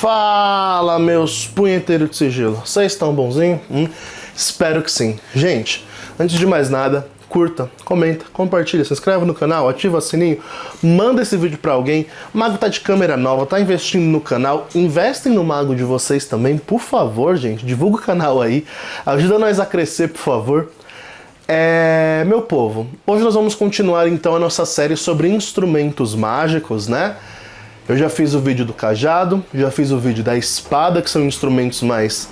Fala, meus punheteiros de sigilo. Vocês estão bonzinhos? Espero que sim. Gente, antes de mais nada, curta, comenta, compartilha, se inscreve no canal, ativa o sininho, manda esse vídeo pra alguém. Mago tá de câmera nova, tá investindo no canal, investem no Mago de vocês também, por favor, gente. Divulga o canal aí, ajuda nós a crescer, por favor. Meu povo, hoje nós vamos continuar então a nossa série sobre instrumentos mágicos, né? Eu já fiz o vídeo do cajado, já fiz o vídeo da espada, que são instrumentos mais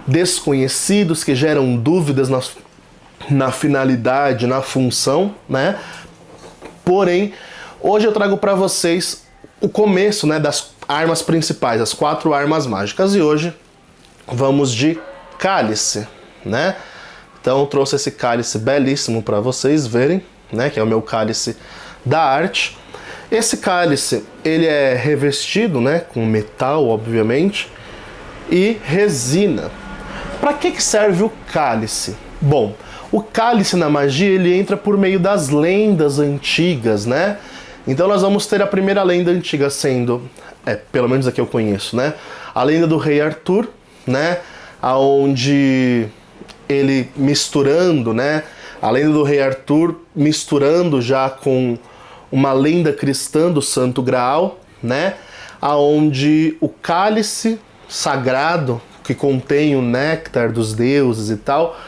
desconhecidos, que geram dúvidas na finalidade, na função, né? Porém, hoje eu trago para vocês o começo, né, das armas principais, as 4 armas mágicas. E hoje vamos de cálice, né? Então eu trouxe esse cálice belíssimo para vocês verem, né, que é o meu cálice da arte. Esse cálice, ele é revestido, né, com metal, obviamente, e resina. Para que serve o cálice? Bom, o cálice na magia, ele entra por meio das lendas antigas, né? Então nós vamos ter a primeira lenda antiga sendo, pelo menos a que eu conheço, né? A lenda do rei Arthur, né? Aonde ele misturando, né? A lenda do rei Arthur misturando já com uma lenda cristã do Santo Graal, né? Aonde o cálice sagrado que contém o néctar dos deuses e tal,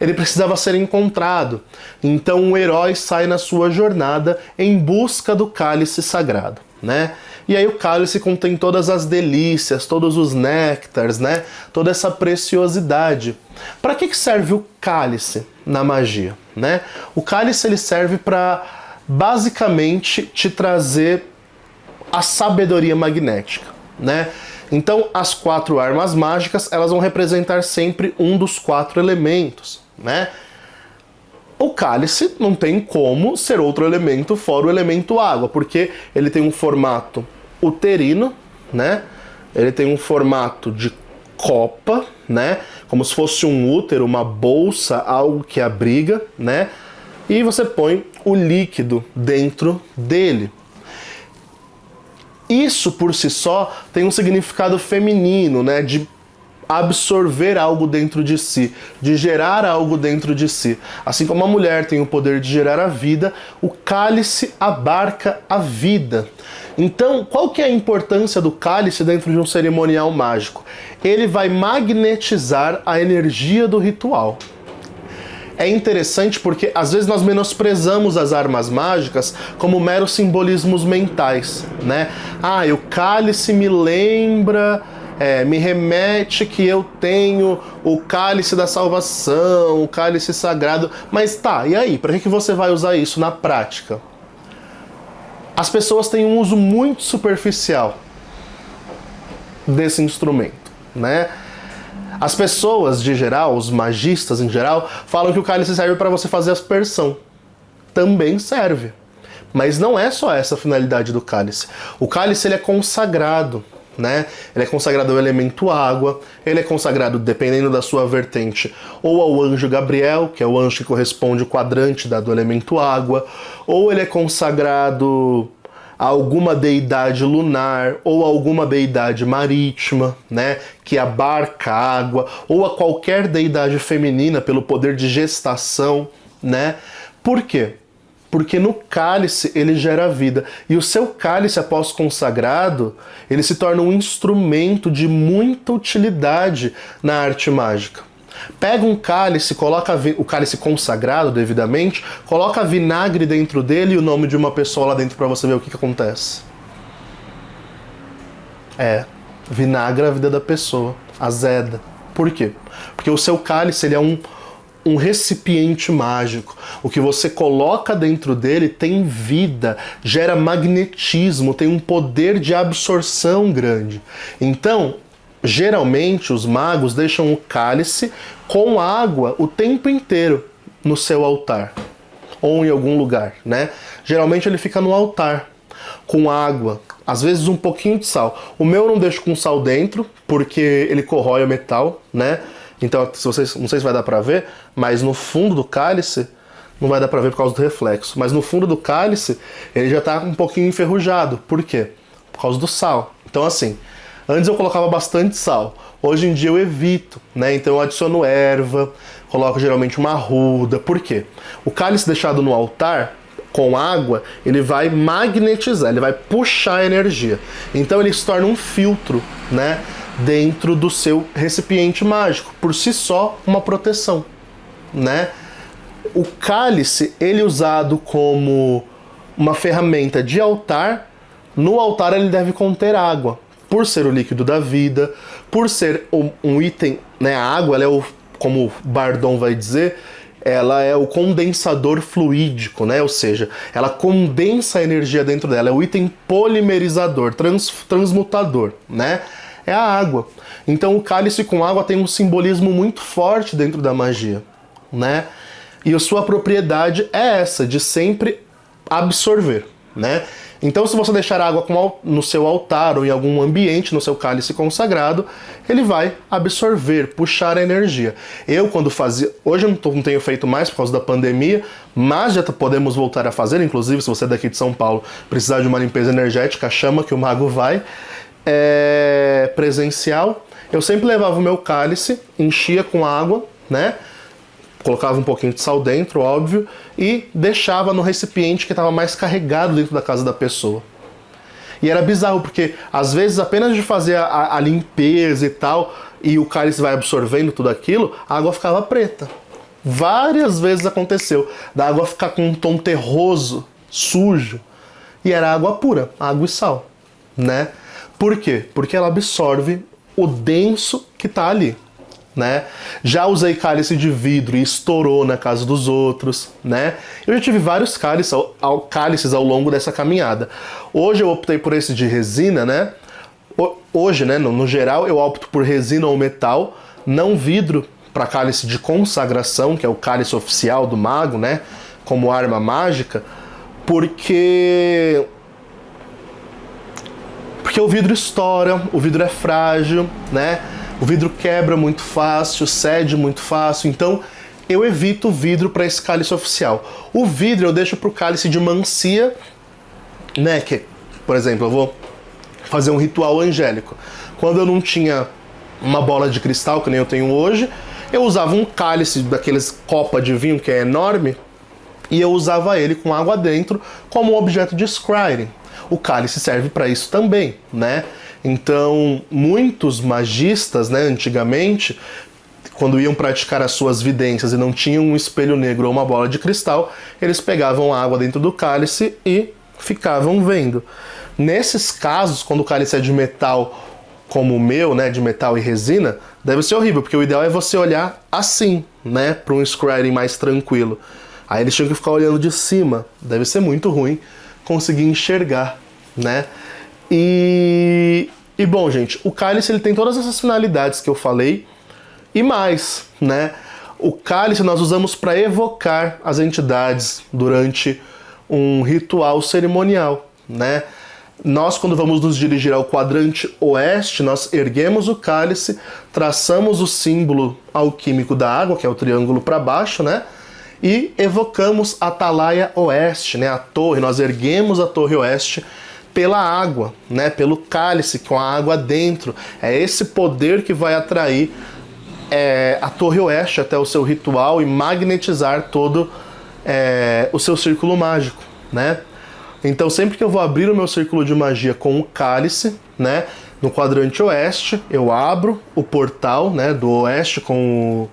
ele precisava ser encontrado. Então um herói sai na sua jornada em busca do cálice sagrado, né? E aí o cálice contém todas as delícias, todos os néctares, né? Toda essa preciosidade. Para que serve o cálice na magia, né? O cálice ele serve para basicamente te trazer a sabedoria magnética, né? Então as 4 armas mágicas, elas vão representar sempre um dos 4 elementos, né? O cálice não tem como ser outro elemento fora o elemento água, porque ele tem um formato uterino, né? Ele tem um formato de copa, né? Como se fosse um útero, uma bolsa, algo que abriga, né? E você põe o líquido dentro dele. Isso por si só tem um significado feminino, né? De absorver algo dentro de si, de gerar algo dentro de si. Assim como a mulher tem o poder de gerar a vida, o cálice abarca a vida. Então, qual que é a importância do cálice dentro de um cerimonial mágico? Ele vai magnetizar a energia do ritual. É interessante porque às vezes nós menosprezamos as armas mágicas como meros simbolismos mentais, né? Ah, o cálice me lembra, me remete que eu tenho o cálice da salvação, o cálice sagrado. Mas tá, e aí? Para que você vai usar isso na prática? As pessoas têm um uso muito superficial desse instrumento, né? As pessoas, de geral, os magistas em geral, falam que o cálice serve para você fazer aspersão. Também serve. Mas não é só essa a finalidade do cálice. O cálice ele é consagrado, né? Ele é consagrado ao elemento água, ele é consagrado, dependendo da sua vertente, ou ao anjo Gabriel, que é o anjo que corresponde ao quadrante do elemento água, ou ele é consagrado a alguma deidade lunar ou alguma deidade marítima, né, que abarca a água, ou a qualquer deidade feminina pelo poder de gestação, né? Por quê? Porque no cálice ele gera vida. E o seu cálice, após consagrado, ele se torna um instrumento de muita utilidade na arte mágica. Pega um cálice, coloca o cálice consagrado devidamente, coloca vinagre dentro dele e o nome de uma pessoa lá dentro para você ver o que acontece. Vinagra a vida da pessoa, azeda. Por quê? Porque o seu cálice ele é um recipiente mágico. O que você coloca dentro dele tem vida, gera magnetismo, tem um poder de absorção grande. Então, geralmente os magos deixam o cálice com água o tempo inteiro no seu altar ou em algum lugar, né? Geralmente ele fica no altar com água, às vezes um pouquinho de sal. O meu eu não deixo com sal dentro porque ele corrói o metal, né? Então, se vocês, não sei se vai dar pra ver, mas no fundo do cálice não vai dar pra ver por causa do reflexo, mas no fundo do cálice ele já tá um pouquinho enferrujado. Por quê? Por causa do sal. Então assim, Antes eu colocava bastante sal, hoje em dia eu evito, né? Então eu adiciono erva, coloco geralmente uma arruda. Por quê? O cálice deixado no altar com água, ele vai magnetizar, ele vai puxar a energia. Então ele se torna um filtro, né, dentro do seu recipiente mágico, por si só uma proteção, né? O cálice, ele usado como uma ferramenta de altar, no altar ele deve conter água, por ser o líquido da vida, por ser um item, né, a água, ela é como o Bardon vai dizer, ela é o condensador fluídico, né? Ou seja, ela condensa a energia dentro dela, é o item polimerizador, transmutador, né? É a água. Então o cálice com água tem um simbolismo muito forte dentro da magia, né? E a sua propriedade é essa, de sempre absorver, né? Então, se você deixar água no seu altar ou em algum ambiente, no seu cálice consagrado, ele vai absorver, puxar a energia. Eu, quando fazia... Hoje eu não tenho feito mais por causa da pandemia, mas já podemos voltar a fazer. Inclusive, se você é daqui de São Paulo precisar de uma limpeza energética, chama que o mago vai. Presencial. Eu sempre levava o meu cálice, enchia com água, né? Colocava um pouquinho de sal dentro, óbvio, e deixava no recipiente que estava mais carregado dentro da casa da pessoa. E era bizarro, porque às vezes apenas de fazer a limpeza e tal, e o cálice vai absorvendo tudo aquilo, a água ficava preta. Várias vezes aconteceu, da água ficar com um tom terroso, sujo, e era água pura, água e sal, né? Por quê? Porque ela absorve o denso que está ali, né? Já usei cálice de vidro e estourou na casa dos outros, né? Eu já tive vários cálices ao longo dessa caminhada. Hoje eu optei por esse de resina, né? Hoje, né, no geral, eu opto por resina ou metal, não vidro, para cálice de consagração, que é o cálice oficial do mago, né? Como arma mágica, porque o vidro estoura, o vidro é frágil, né? O vidro quebra muito fácil, cede muito fácil, então eu evito o vidro para esse cálice oficial. O vidro eu deixo para o cálice de mancia, né? Que, por exemplo, eu vou fazer um ritual angélico. Quando eu não tinha uma bola de cristal, que nem eu tenho hoje, eu usava um cálice daqueles copa de vinho que é enorme, e eu usava ele com água dentro como um objeto de scrying. O cálice serve para isso também, né? Então, muitos magistas, né, antigamente, quando iam praticar as suas vidências e não tinham um espelho negro ou uma bola de cristal, eles pegavam água dentro do cálice e ficavam vendo. Nesses casos, quando o cálice é de metal como o meu, né, de metal e resina, deve ser horrível, porque o ideal é você olhar assim, né, para um scrying mais tranquilo. Aí eles tinham que ficar olhando de cima, deve ser muito ruim conseguir enxergar, né? E bom, gente, o cálice ele tem todas essas finalidades que eu falei e mais, né? O cálice nós usamos para evocar as entidades durante um ritual cerimonial, né? Nós, quando vamos nos dirigir ao quadrante oeste, nós erguemos o cálice, traçamos o símbolo alquímico da água, que é o triângulo para baixo, né? E evocamos a Atalaia Oeste, né? A torre, nós erguemos a torre oeste pela água, né? Pelo cálice com a água dentro. É esse poder que vai atrair a torre oeste até o seu ritual e magnetizar todo o seu círculo mágico, né? Então sempre que eu vou abrir o meu círculo de magia com o cálice, né? No quadrante oeste, eu abro o portal, né? Do oeste com o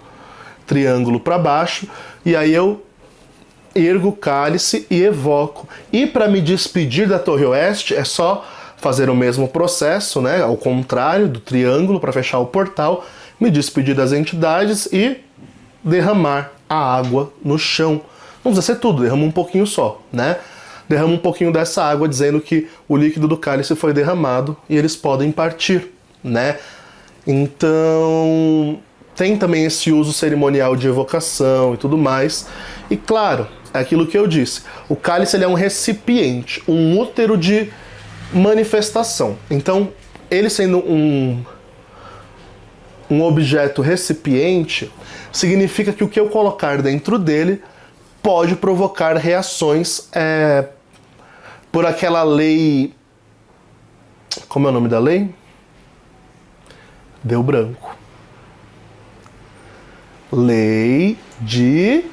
triângulo para baixo, e aí eu ergo o cálice e evoco. E para me despedir da torre oeste é só fazer o mesmo processo, né, ao contrário do triângulo, para fechar o portal, me despedir das entidades e derramar a água no chão. Não precisa ser tudo, derrama um pouquinho só, né? Derrama um pouquinho dessa água dizendo que o líquido do cálice foi derramado e eles podem partir, né? Então tem também esse uso cerimonial de evocação e tudo mais. E claro, é aquilo que eu disse, o cálice ele é um recipiente, um útero de manifestação. Então, ele sendo um objeto recipiente, significa que o que eu colocar dentro dele pode provocar reações por aquela lei... Como é o nome da lei? Deu branco. Lei de...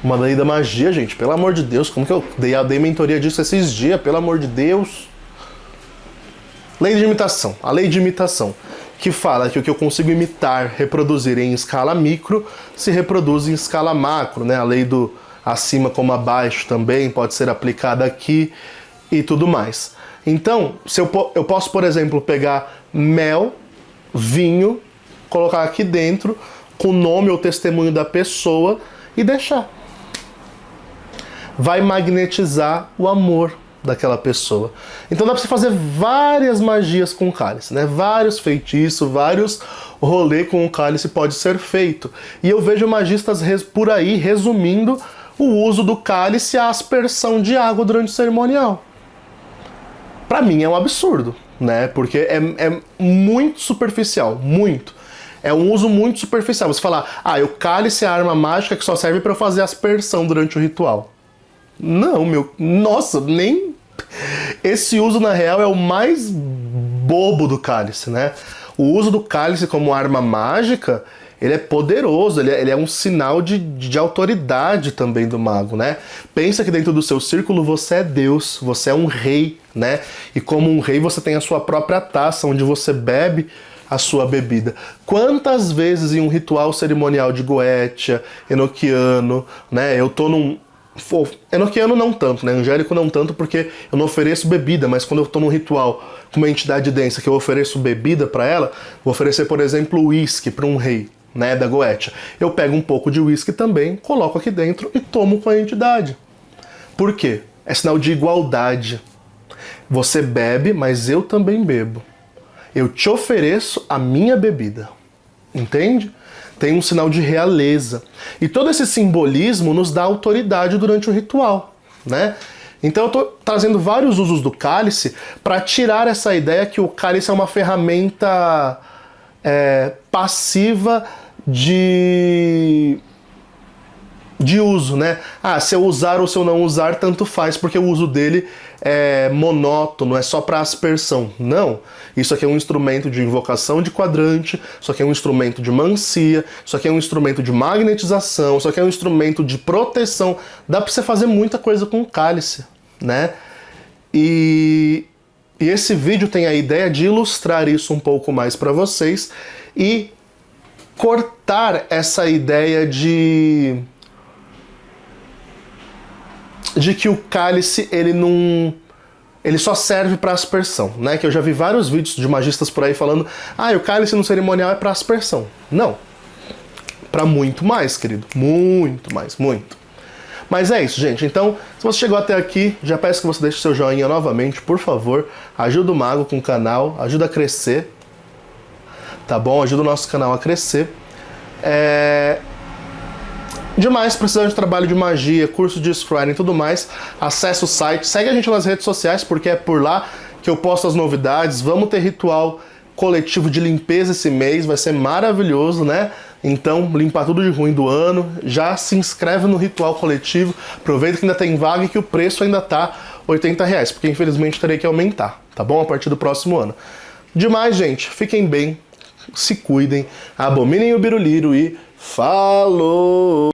Uma lei da magia, gente. Pelo amor de Deus. Como que eu dei mentoria disso esses dias? Pelo amor de Deus. Lei de imitação. A lei de imitação. Que fala que o que eu consigo imitar, reproduzir em escala micro, se reproduz em escala macro, né? A lei do acima como abaixo também pode ser aplicada aqui e tudo mais. Então, se eu posso, por exemplo, pegar mel, vinho, colocar aqui dentro, com o nome ou testemunho da pessoa e deixar. Vai magnetizar o amor daquela pessoa. Então dá pra você fazer várias magias com o cálice, né? Vários feitiços, vários rolês com o cálice pode ser feito. E eu vejo magistas por aí resumindo o uso do cálice à aspersão de água durante o cerimonial. Pra mim é um absurdo, né? Porque é muito superficial, muito. É um uso muito superficial. Você falar, o cálice é a arma mágica que só serve pra eu fazer aspersão durante o ritual. Não, nossa, nem... Esse uso, na real, é o mais bobo do cálice, né? O uso do cálice como arma mágica, ele é poderoso, ele é um sinal de autoridade também do mago, né? Pensa que dentro do seu círculo você é Deus, você é um rei, né? E como um rei você tem a sua própria taça, onde você bebe a sua bebida. Quantas vezes em um ritual cerimonial de Goetia, Enochiano, né? Eu tô num... Enochiano não tanto, né? Angélico não tanto, porque eu não ofereço bebida, mas quando eu tô num ritual com uma entidade densa que eu ofereço bebida para ela, vou oferecer, por exemplo, uísque para um rei, né, da Goetia. Eu pego um pouco de uísque também, coloco aqui dentro e tomo com a entidade. Por quê? É sinal de igualdade. Você bebe, mas eu também bebo. Eu te ofereço a minha bebida. Entende? Tem um sinal de realeza. E todo esse simbolismo nos dá autoridade durante o ritual, né? Então eu tô trazendo vários usos do cálice para tirar essa ideia que o cálice é uma ferramenta passiva de uso, né? Se eu usar ou se eu não usar, tanto faz, porque o uso dele é monótono, é só para aspersão. Não, isso aqui é um instrumento de invocação de quadrante, isso aqui é um instrumento de mancia, isso aqui é um instrumento de magnetização, isso aqui é um instrumento de proteção. Dá para você fazer muita coisa com o cálice, né? E esse vídeo tem a ideia de ilustrar isso um pouco mais para vocês e cortar essa ideia de que o cálice ele só serve para aspersão, né? Que eu já vi vários vídeos de magistas por aí falando, o cálice no cerimonial é para aspersão. Não. Para muito mais, querido. Muito mais, muito. Mas é isso, gente. Então, se você chegou até aqui, já peço que você deixe seu joinha novamente, por favor. Ajuda o Mago com o canal, ajuda a crescer. Tá bom? Ajuda o nosso canal a crescer. Demais, precisando de trabalho de magia, curso de scrying e tudo mais, acesse o site, segue a gente nas redes sociais, porque é por lá que eu posto as novidades. Vamos ter ritual coletivo de limpeza esse mês, vai ser maravilhoso, né? Então, limpar tudo de ruim do ano, já se inscreve no ritual coletivo, aproveita que ainda tem vaga e que o preço ainda tá R$80, porque infelizmente terei que aumentar, tá bom? A partir do próximo ano. Demais, gente, fiquem bem, se cuidem, abominem o biruliro e falou!